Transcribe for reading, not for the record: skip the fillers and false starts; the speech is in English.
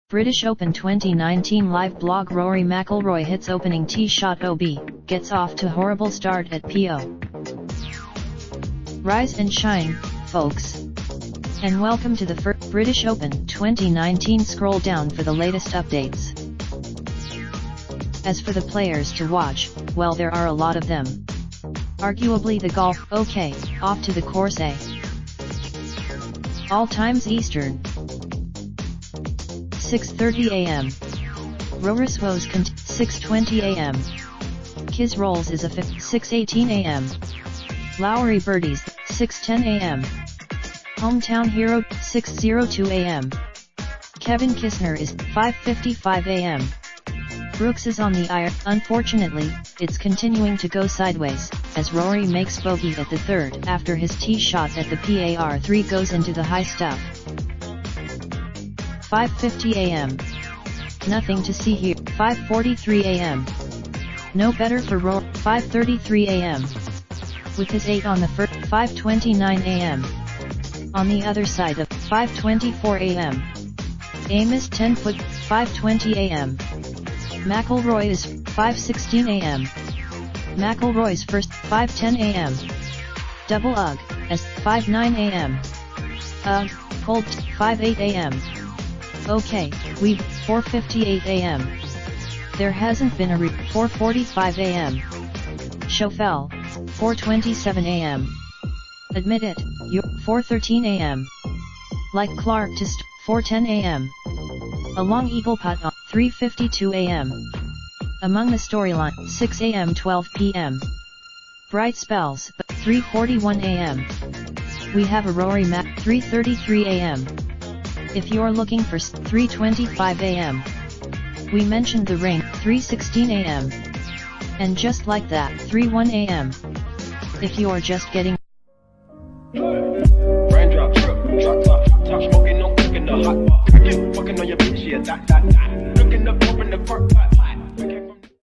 British Open 2019 live blog. Rory McIlroy hits opening tee shot OB, gets off to horrible start at PO. Rise and shine, folks. And welcome to the first British Open 2019. Scroll down for the latest updates. As for the players to watch, well, there are a lot of them. Arguably the golf, okay, off to the course A. All times Eastern. 6:30 a.m. Roris Woes 6:20 a.m. Kiz Rolls is a 6:18 a.m. Lowry Birdies 6:10 a.m. Hometown Hero 6:02 a.m. Kevin Kisner is 5:55 a.m. Brooks is on the iron. Unfortunately, it's continuing to go sideways, as Rory makes bogey at the third after his tee shot at the par3 goes into the high stuff. 5:50 a.m. Nothing to see here. 5:43 a.m. No better for Rory. 5:33 a.m. With his 8 on the first. 5:29 a.m. On the other side of 5:24 a.m. Amos 10 foot. 5:20 a.m. McIlroy is 5:16 a.m. McIlroy's first. 5:10 a.m. Double UG as 5:9 a.m. Cold 5:8 a.m. Okay, we've 4:58 a.m. There hasn't been a 4:45 a.m. Schofel 4:27 a.m. Admit it, you're 4:13 a.m. Like Clark to 4:10 a.m. A long eagle putt on 3:52 a.m. Among the storyline 6 a.m. 12 p.m. Bright spells 3:41 a.m. We have a Rory Mac 3:33 a.m. If you're looking for 3:25 a.m. We mentioned the rain 3:16 a.m. And just like that 3:1 a.m. If you're just getting